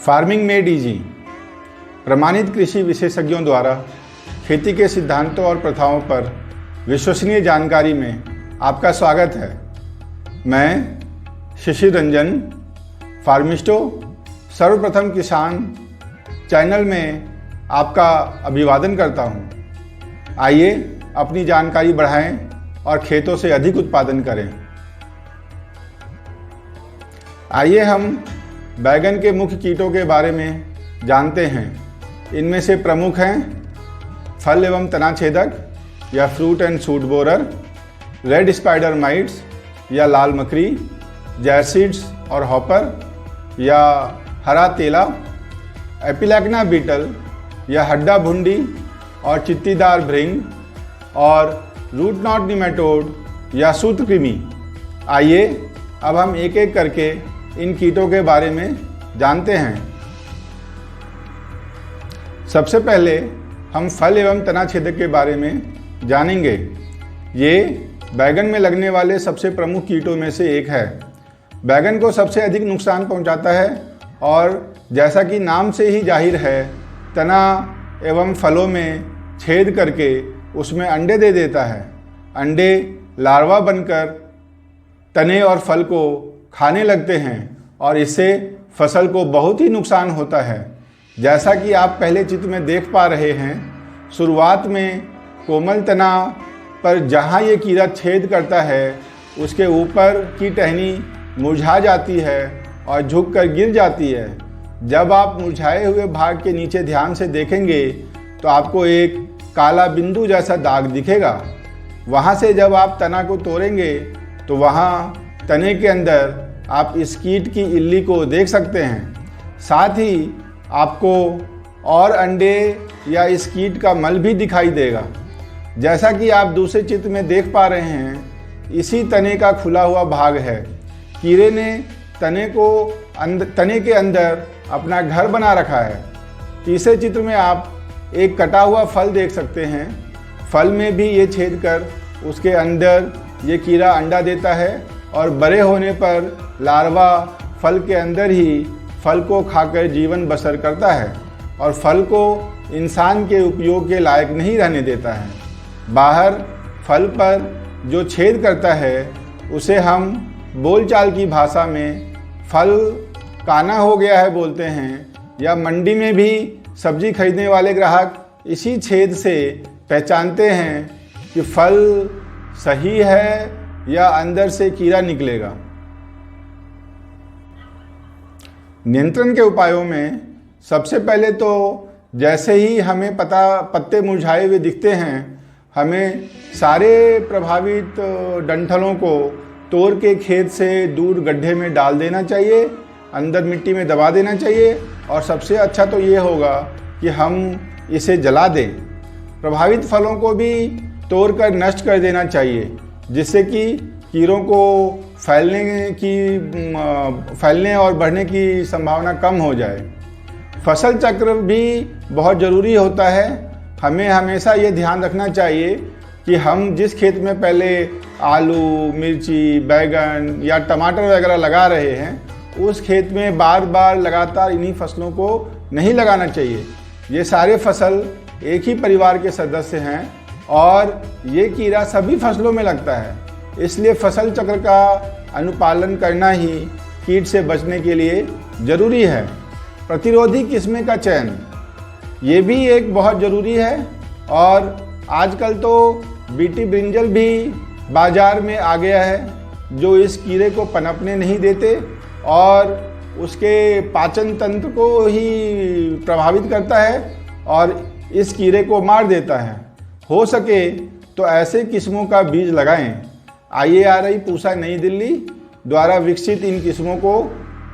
Farming made easy प्रमाणित कृषि विशेषज्ञों द्वारा खेती के सिद्धांतों और प्रथाओं पर विश्वसनीय जानकारी में आपका स्वागत है। मैं शिशिर रंजन फार्मिस्टो सर्वप्रथम किसान चैनल में आपका अभिवादन करता हूं। आइए अपनी जानकारी बढ़ाएं और खेतों से अधिक उत्पादन करें। आइए हम बैगन के मुख्य कीटों के बारे में जानते हैं। इनमें से प्रमुख हैं फल एवं तना छेदक या fruit and suit borer, red spider mites या लाल मकड़ी, जैसिड्स और हॉपर या हरा तेला, एपिलैक्ना बीटल या हड्डा भुंडी और चित्तीदार भृंग और रूट नॉट निमेटोड या सूत्रकृमि। आइए अब हम एक एक करके इन कीटों के बारे में जानते हैं। सबसे पहले हम फल एवं तना छेदक के बारे में जानेंगे। ये बैगन में लगने वाले सबसे प्रमुख कीटों में से एक है। बैगन को सबसे अधिक नुकसान पहुंचाता है और जैसा कि नाम से ही जाहिर है, तना एवं फलों में छेद करके उसमें अंडे दे देता है। अंडे लार्वा बनकर तने और फल को खाने लगते हैं और इससे फसल को बहुत ही नुकसान होता है। जैसा कि आप पहले चित्र में देख पा रहे हैं, शुरुआत में कोमल तना पर जहाँ ये कीड़ा छेद करता है उसके ऊपर की टहनी मुरझा जाती है और झुककर गिर जाती है। जब आप मुरझाए हुए भाग के नीचे ध्यान से देखेंगे तो आपको एक काला बिंदु जैसा दाग दिखेगा। वहाँ से जब आप तना को तोड़ेंगे तो वहाँ तने के अंदर आप इस कीट की इल्ली को देख सकते हैं। साथ ही आपको और अंडे या इस कीट का मल भी दिखाई देगा। जैसा कि आप दूसरे चित्र में देख पा रहे हैं, इसी तने का खुला हुआ भाग है। कीड़े ने तने के अंदर अपना घर बना रखा है। तीसरे चित्र में आप एक कटा हुआ फल देख सकते हैं। फल में भी ये छेद कर उसके अंदर ये कीड़ा अंडा देता है और बड़े होने पर लार्वा फल के अंदर ही फल को खाकर जीवन बसर करता है और फल को इंसान के उपयोग के लायक नहीं रहने देता है। बाहर फल पर जो छेद करता है उसे हम बोलचाल की भाषा में फल काना हो गया है बोलते हैं, या मंडी में भी सब्जी खरीदने वाले ग्राहक इसी छेद से पहचानते हैं कि फल सही है या अंदर से कीड़ा निकलेगा। नियंत्रण के उपायों में सबसे पहले तो जैसे ही हमें पत्ते मुरझाए हुए दिखते हैं, हमें सारे प्रभावित डंठलों को तोड़ के खेत से दूर गड्ढे में डाल देना चाहिए, अंदर मिट्टी में दबा देना चाहिए और सबसे अच्छा तो ये होगा कि हम इसे जला दें। प्रभावित फलों को भी तोड़कर नष्ट कर देना चाहिए, जिससे कि कीड़ों को फैलने और बढ़ने की संभावना कम हो जाए। फसल चक्र भी बहुत ज़रूरी होता है। हमें हमेशा ये ध्यान रखना चाहिए कि हम जिस खेत में पहले आलू, मिर्ची, बैगन या टमाटर वगैरह लगा रहे हैं, उस खेत में बार बार लगातार इन्हीं फसलों को नहीं लगाना चाहिए। ये सारे फसल एक ही परिवार के सदस्य हैं और ये कीड़ा सभी फसलों में लगता है। इसलिए फसल चक्र का अनुपालन करना ही कीट से बचने के लिए ज़रूरी है। प्रतिरोधी किस्में का चयन ये भी एक बहुत ज़रूरी है और आजकल तो बीटी ब्रिंजल भी बाज़ार में आ गया है, जो इस कीड़े को पनपने नहीं देते और उसके पाचन तंत्र को ही प्रभावित करता है और इस कीड़े को मार देता है। हो सके तो ऐसे किस्मों का बीज लगाएं। IARI पूसा नई दिल्ली द्वारा विकसित इन किस्मों को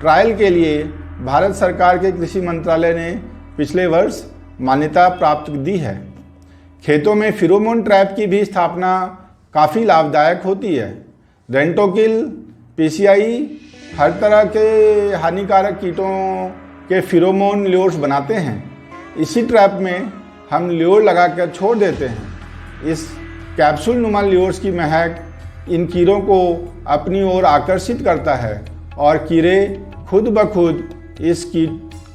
ट्रायल के लिए भारत सरकार के कृषि मंत्रालय ने पिछले वर्ष मान्यता प्राप्त दी है। खेतों में फिरोमोन ट्रैप की भी स्थापना काफ़ी लाभदायक होती है। रेंटोकिल, PCI हर तरह के हानिकारक कीटों के फिरोमोन ल्योर्स बनाते हैं। इसी ट्रैप में हम ल्योर लगाकर छोड़ देते हैं। इस कैप्सूल नुमा ल्योर्स की महक इन कीड़ों को अपनी ओर आकर्षित करता है और कीड़े खुद ब खुद इस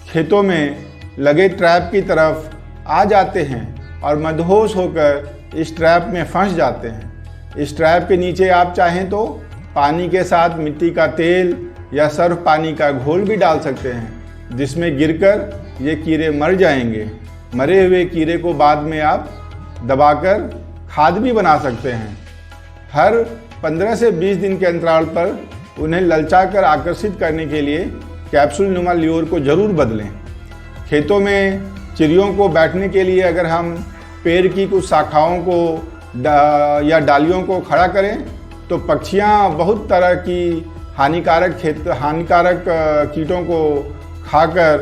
खेतों में लगे ट्रैप की तरफ आ जाते हैं और मदहोश होकर इस ट्रैप में फंस जाते हैं। इस ट्रैप के नीचे आप चाहें तो पानी के साथ मिट्टी का तेल या सर्फ पानी का घोल भी डाल सकते हैं, जिसमें गिरकर ये कीड़े मर जाएंगे। मरे हुए कीड़े को बाद में आप दबाकर खाद भी बना सकते हैं। हर 15 से 20 दिन के अंतराल पर उन्हें ललचाकर आकर्षित करने के लिए कैप्सूल नुमा ल्यूर को जरूर बदलें। खेतों में चिड़ियों को बैठने के लिए अगर हम पेड़ की कुछ शाखाओं को या डालियों को खड़ा करें तो पक्षियां बहुत तरह की हानिकारक कीटों को खाकर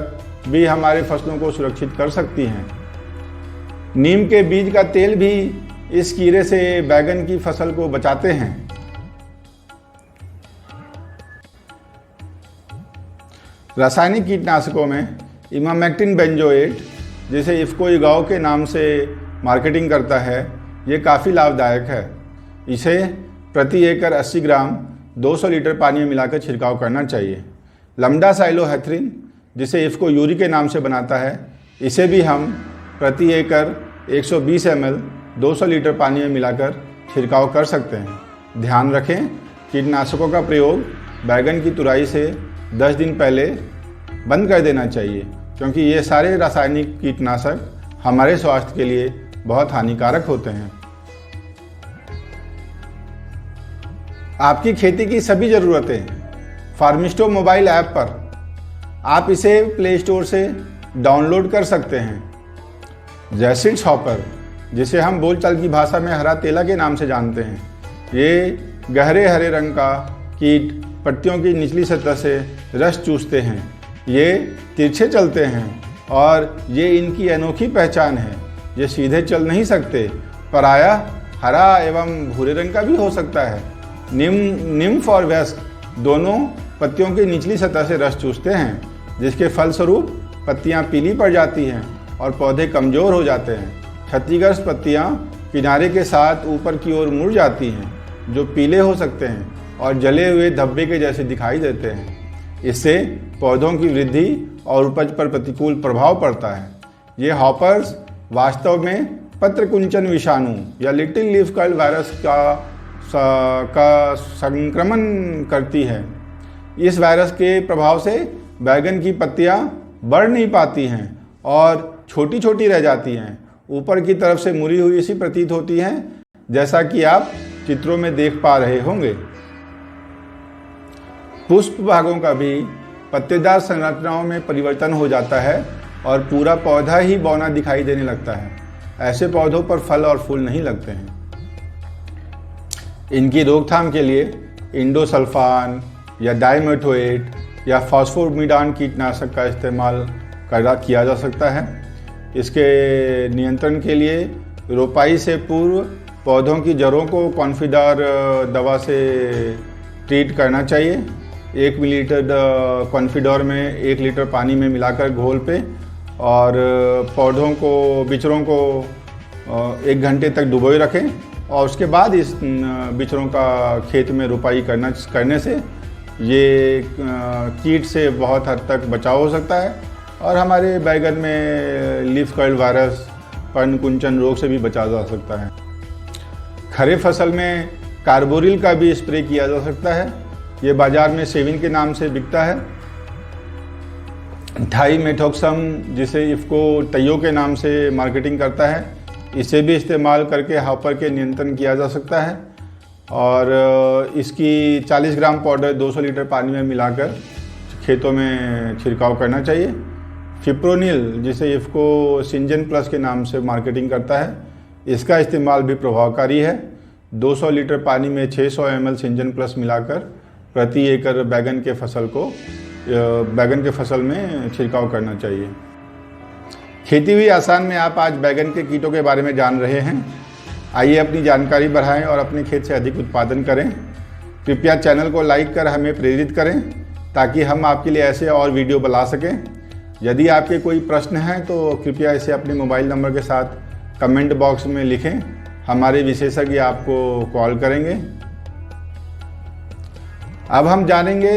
भी हमारे फसलों को सुरक्षित कर सकती हैं। नीम के बीज का तेल भी इस कीड़े से बैगन की फसल को बचाते हैं। रासायनिक कीटनाशकों में इमामेक्टिन बेंजोएट, जिसे इफ्को इगाओ के नाम से मार्केटिंग करता है, ये काफ़ी लाभदायक है। इसे प्रति एकड़ 80 ग्राम 200 लीटर पानी में मिलाकर छिड़काव करना चाहिए। लम्डा साइलोहेथ्रिन, जिसे इफ्को यूरी के नाम से बनाता है, इसे भी हम प्रति एकड़ 120 ml 200 लीटर पानी में मिलाकर छिड़काव कर सकते हैं। ध्यान रखें, कीटनाशकों का प्रयोग बैगन की तुराई से 10 दिन पहले बंद कर देना चाहिए, क्योंकि ये सारे रासायनिक कीटनाशक हमारे स्वास्थ्य के लिए बहुत हानिकारक होते हैं। आपकी खेती की सभी ज़रूरतें फार्मिस्टो मोबाइल ऐप पर, आप इसे प्ले स्टोर से डाउनलोड कर सकते हैं। जैसिड्स हॉपर, जिसे हम बोलचाल की भाषा में हरा तेला के नाम से जानते हैं, ये गहरे हरे रंग का कीट पत्तियों की निचली सतह से रस चूसते हैं। ये तिरछे चलते हैं और ये इनकी अनोखी पहचान है। ये सीधे चल नहीं सकते, प्रायः हरा एवं भूरे रंग का भी हो सकता है। निम्फ और वयस्क दोनों पत्तियों की निचली सतह से रस चूसते हैं, जिसके फलस्वरूप पत्तियां पीली पड़ जाती हैं और पौधे कमज़ोर हो जाते हैं। क्षतिग्रस्त पत्तियां किनारे के साथ ऊपर की ओर मुड़ जाती हैं, जो पीले हो सकते हैं और जले हुए धब्बे के जैसे दिखाई देते हैं। इससे पौधों की वृद्धि और उपज पर प्रतिकूल प्रभाव पड़ता है। ये हॉपर्स वास्तव में पत्र कुंचन विषाणु या लिटिल लीफ कर्ल वायरस का संक्रमण करती है। इस वायरस के प्रभाव से बैगन की पत्तियां बढ़ नहीं पाती हैं और छोटी छोटी रह जाती हैं, ऊपर की तरफ से मुड़ी हुई सी प्रतीत होती हैं, जैसा कि आप चित्रों में देख पा रहे होंगे। पुष्प भागों का भी पत्तेदार संरचनाओं में परिवर्तन हो जाता है और पूरा पौधा ही बौना दिखाई देने लगता है। ऐसे पौधों पर फल और फूल नहीं लगते हैं। इनकी रोकथाम के लिए इंडोसल्फान या डाइमेथोएट या फॉस्फोमिडान कीटनाशक का इस्तेमाल किया जा सकता है। इसके नियंत्रण के लिए रोपाई से पूर्व पौधों की जड़ों को कॉन्फिडार दवा से ट्रीट करना चाहिए। 1 मिलीलीटर कॉन्फिडोर में 1 लीटर पानी में मिलाकर घोल पे और पौधों को बिचड़ों को 1 घंटे तक डुबोए रखें और उसके बाद इस बिचड़ों का खेत में रोपाई करने से ये कीट से बहुत हद तक बचाव हो सकता है और हमारे बैगन में लीफ कर्ल वायरस, पर्ण कुंचन रोग से भी बचा जा सकता है। खरीफ फसल में कार्बोरिल का भी स्प्रे किया जा सकता है। ये बाजार में सेविन के नाम से बिकता है। थाईमेथोक्सम, जिसे इफ्को तैयो के नाम से मार्केटिंग करता है, इसे भी इस्तेमाल करके हॉपर के नियंत्रण किया जा सकता है और इसकी 40 ग्राम पाउडर 200 लीटर पानी में मिलाकर खेतों में छिड़काव करना चाहिए। फिप्रोनिल, जिसे इफ्को सिंजन प्लस के नाम से मार्केटिंग करता है, इसका इस्तेमाल भी प्रभावकारी है। 200 लीटर पानी में 600 ml सिंजन प्लस मिलाकर प्रति एकड़ बैगन के फसल में छिड़काव करना चाहिए। खेती हुई आसान में आप आज बैगन के कीटों के बारे में जान रहे हैं। आइए अपनी जानकारी बढ़ाएं और अपने खेत से अधिक उत्पादन करें। कृपया चैनल को लाइक कर हमें प्रेरित करें ताकि हम आपके लिए ऐसे और वीडियो बना सकें। यदि आपके कोई प्रश्न हैं तो कृपया इसे अपने मोबाइल नंबर के साथ कमेंट बॉक्स में लिखें। हमारे विशेषज्ञ आपको कॉल करेंगे। अब हम जानेंगे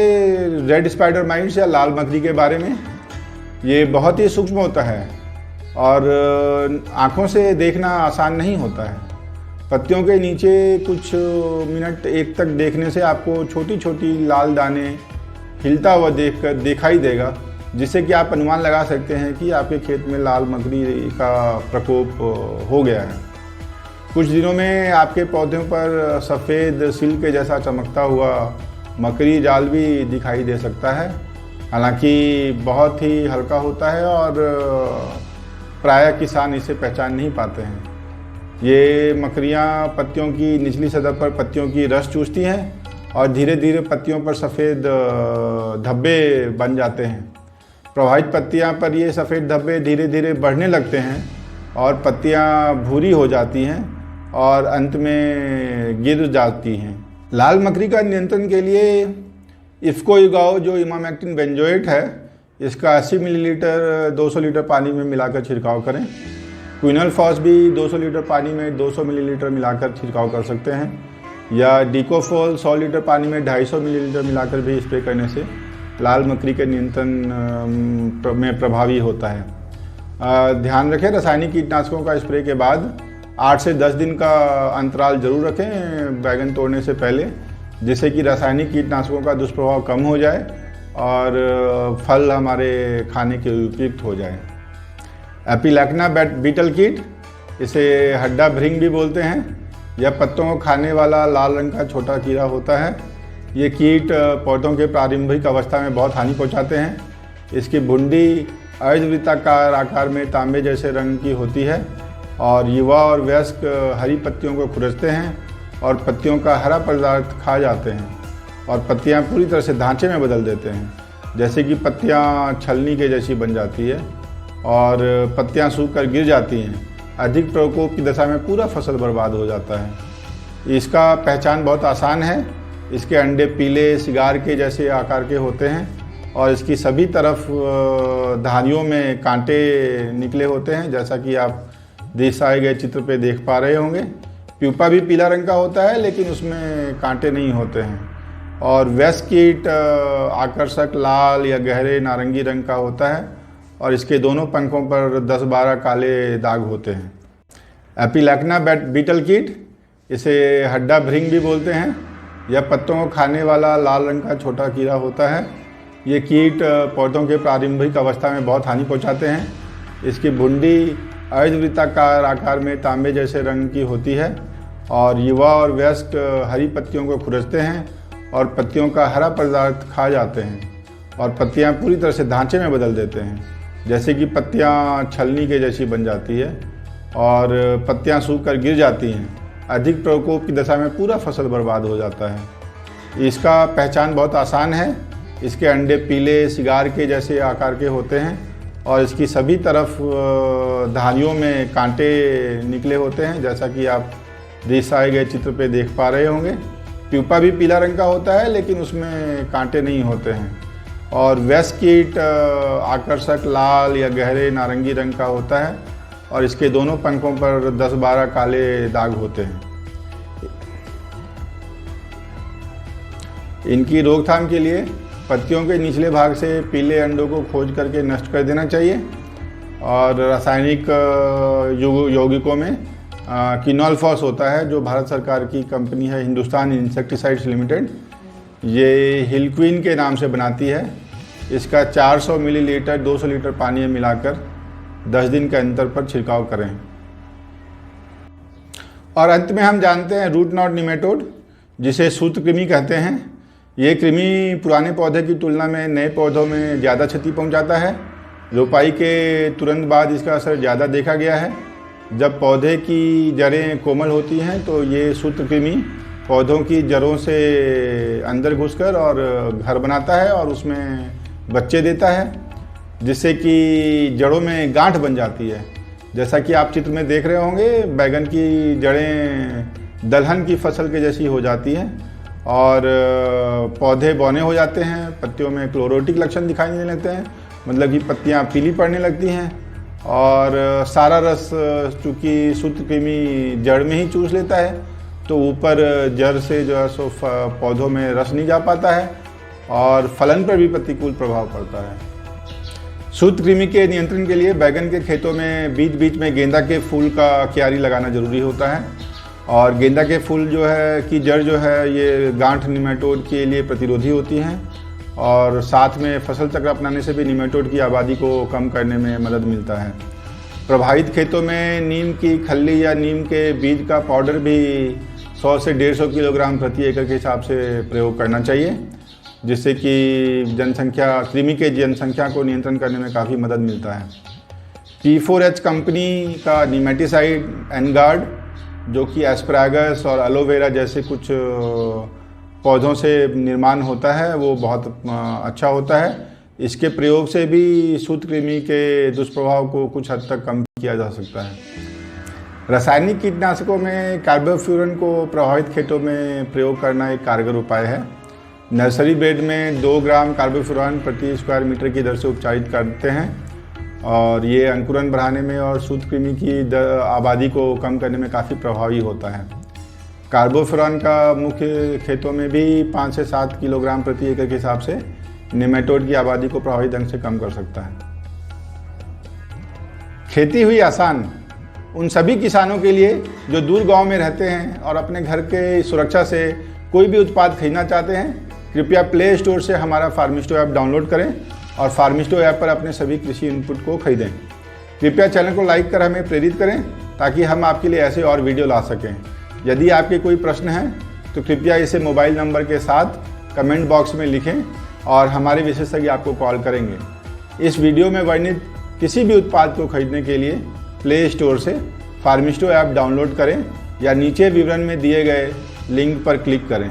रेड स्पाइडर माइट्स या लाल मकड़ी के बारे में। ये बहुत ही सूक्ष्म होता है और आँखों से देखना आसान नहीं होता है। पत्तियों के नीचे कुछ मिनट एक तक देखने से आपको छोटी छोटी लाल दाने हिलता हुआ दिखाई देगा, जिससे कि आप अनुमान लगा सकते हैं कि आपके खेत में लाल मकड़ी का प्रकोप हो गया है। कुछ दिनों में आपके पौधों पर सफ़ेद सिल्क के जैसा चमकता हुआ मकड़ी जाल भी दिखाई दे सकता है। हालांकि बहुत ही हल्का होता है और प्रायः किसान इसे पहचान नहीं पाते हैं। ये मकड़ियाँ पत्तियों की निचली सतह पर पत्तियों की रस चूसती हैं और धीरे धीरे पत्तियों पर सफ़ेद धब्बे बन जाते हैं। प्रभावित पत्तियाँ पर ये सफ़ेद धब्बे धीरे धीरे बढ़ने लगते हैं और पत्तियाँ भूरी हो जाती हैं और अंत में गिर जाती हैं। लाल मकड़ी का नियंत्रण के लिए इफ्को उगाओ जो इमामेक्टिन बेंजोएट है, इसका 80 मिलीलीटर 200 लीटर पानी में मिलाकर छिड़काव करें। क्विनल फॉस भी 200 लीटर पानी में 200 मिलीलीटर मिलाकर छिड़काव कर सकते हैं, या डिकोफोल 100 लीटर पानी में 250 मिलीलीटर मिलाकर भी स्प्रे करने से लाल मकड़ी के नियंत्रण में प्रभावी होता है। ध्यान रखें, रासायनिक कीटनाशकों का स्प्रे के बाद 8 से 10 दिन का अंतराल जरूर रखें बैगन तोड़ने से पहले, जिससे कि रासायनिक कीटनाशकों का दुष्प्रभाव कम हो जाए और फल हमारे खाने के उपयुक्त हो जाए। एपिलैक्ना बीटल कीट, इसे हड्डा भृंग भी बोलते हैं, यह पत्तों को खाने वाला लाल रंग का छोटा कीड़ा होता है। ये कीट पौधों के प्रारंभिक अवस्था में बहुत हानि पहुंचाते हैं। इसकी भुंडी अर्धवृत्ताकार आकार में तांबे जैसे रंग की होती है और युवा और वयस्क हरी पत्तियों को खुरचते हैं और पत्तियों का हरा पदार्थ खा जाते हैं और पत्तियां पूरी तरह से ढांचे में बदल देते हैं, जैसे कि पत्तियां छलनी के जैसी बन जाती है और पत्तियां सूख कर गिर जाती हैं। अधिक प्रकोप की दशा में पूरा फसल बर्बाद हो जाता है। इसका पहचान बहुत आसान है। इसके अंडे पीले सिगार के जैसे आकार के होते हैं और इसकी सभी तरफ धारियों में कांटे निकले होते हैं, जैसा कि आप दर्शाए गए चित्र पे देख पा रहे होंगे। प्यूपा भी पीला रंग का होता है, लेकिन उसमें कांटे नहीं होते हैं और वयस्क कीट आकर्षक लाल या गहरे नारंगी रंग का होता है और इसके दोनों पंखों पर 10-12 काले दाग होते हैं। एपिलैक्ना बीटल कीट, इसे हड्डा भृंग भी बोलते हैं, यह पत्तों को खाने वाला लाल रंग का छोटा कीड़ा होता है। ये कीट पौधों के प्रारंभिक अवस्था में बहुत हानि पहुंचाते हैं। इसकी भुंडी अर्धवृत्ताकार आकार में तांबे जैसे रंग की होती है और युवा और वयस्क हरी पत्तियों को खुरचते हैं और पत्तियों का हरा पदार्थ खा जाते हैं और पत्तियां पूरी तरह से ढांचे में बदल देते हैं, जैसे कि पत्तियां छलनी के जैसी बन जाती है और पत्तियां सूख कर गिर जाती हैं। अधिक प्रकोप की दशा में पूरा फसल बर्बाद हो जाता है। इसका पहचान बहुत आसान है। इसके अंडे पीले सिगार के जैसे आकार के होते हैं और इसकी सभी तरफ धारियों में कांटे निकले होते हैं, जैसा कि आप दर्शाए गए चित्र पे देख पा रहे होंगे। प्यूपा भी पीला रंग का होता है, लेकिन उसमें कांटे नहीं होते हैं और वयस्क कीट आकर्षक लाल या गहरे नारंगी रंग का होता है और इसके दोनों पंखों पर 10-12 काले दाग होते हैं। इनकी रोकथाम के लिए पत्तियों के निचले भाग से पीले अंडों को खोज करके नष्ट कर देना चाहिए और रासायनिक यौगिकों में क्विनल फॉस होता है, जो भारत सरकार की कंपनी है हिंदुस्तान इंसेक्टिसाइड्स लिमिटेड, ये हिलक्विन के नाम से बनाती है। इसका 400 मिलीलीटर 200 लीटर पानी में मिलाकर 10 दिन के अंतर पर छिड़काव करें। और अंत में हम जानते हैं रूट नॉट निमेटोड, जिसे सूत्रकृमि कहते हैं। ये कृमि पुराने पौधे की तुलना में नए पौधों में ज़्यादा क्षति पहुंचाता है। रोपाई के तुरंत बाद इसका असर ज़्यादा देखा गया है। जब पौधे की जड़ें कोमल होती हैं तो ये सूत्रकृमि पौधों की जड़ों से अंदर घुसकर और घर बनाता है और उसमें बच्चे देता है, जिससे कि जड़ों में गांठ बन जाती है। जैसा कि आप चित्र में देख रहे होंगे, बैगन की जड़ें दलहन की फसल के जैसी हो जाती हैं और पौधे बौने हो जाते हैं। पत्तियों में क्लोरोटिक लक्षण दिखाई देने लगते हैं, मतलब कि पत्तियां पीली पड़ने लगती हैं और सारा रस चूँकि सूत्रकृमि जड़ में ही चूस लेता है, तो ऊपर जड़ से जो है सो पौधों में रस नहीं जा पाता है और फलन पर भी प्रतिकूल प्रभाव पड़ता है। सूत्रकृमि के नियंत्रण के लिए बैगन के खेतों में बीच बीच में गेंदा के फूल का क्यारी लगाना जरूरी होता है। और गेंदा के फूल जो है की जड़ जो है ये गांठ निमेटोड के लिए प्रतिरोधी होती हैं और साथ में फसल चक्र अपनाने से भी निमेटोड की आबादी को कम करने में मदद मिलता है। प्रभावित खेतों में नीम की खल्ली या नीम के बीज का पाउडर भी 100 से 150 किलोग्राम प्रति एकड़ के हिसाब से प्रयोग करना चाहिए, जिससे कि कृमि के जनसंख्या को नियंत्रण करने में काफ़ी मदद मिलता है। P4H कंपनी का निमेटिसाइड एनगार्ड, जो कि एस्परागस और एलोवेरा जैसे कुछ पौधों से निर्माण होता है, वो बहुत अच्छा होता है। इसके प्रयोग से भी सूत्रकृमि के दुष्प्रभाव को कुछ हद तक कम किया जा सकता है। रासायनिक कीटनाशकों में कार्बोफ्यूरन को प्रभावित खेतों में प्रयोग करना एक कारगर उपाय है। नर्सरी बेड में 2 ग्राम कार्बोफ्यूरन प्रति स्क्वायर मीटर की दर से उपचारित करते हैं और ये अंकुरन बढ़ाने में और सूत्रकृमि की आबादी को कम करने में काफ़ी प्रभावी होता है। कार्बोफ्यूरन का मुख्य खेतों में भी 5 से 7 किलोग्राम प्रति एकड़ के हिसाब से नेमेटोड की आबादी को प्रभावी ढंग से कम कर सकता है। खेती हुई आसान उन सभी किसानों के लिए जो दूर गांव में रहते हैं और अपने घर के सुरक्षा से कोई भी उत्पाद खरीदना चाहते हैं। कृपया प्ले स्टोर से हमारा फार्मिस्टो ऐप डाउनलोड करें और फार्मिस्टो ऐप पर अपने सभी कृषि इनपुट को खरीदें। कृपया चैनल को लाइक कर हमें प्रेरित करें ताकि हम आपके लिए ऐसे और वीडियो ला सकें। यदि आपके कोई प्रश्न हैं तो कृपया इसे मोबाइल नंबर के साथ कमेंट बॉक्स में लिखें और हमारे विशेषज्ञ आपको कॉल करेंगे। इस वीडियो में वर्णित किसी भी उत्पाद को खरीदने के लिए प्ले स्टोर से फार्मिस्टो ऐप डाउनलोड करें या नीचे विवरण में दिए गए लिंक पर क्लिक करें।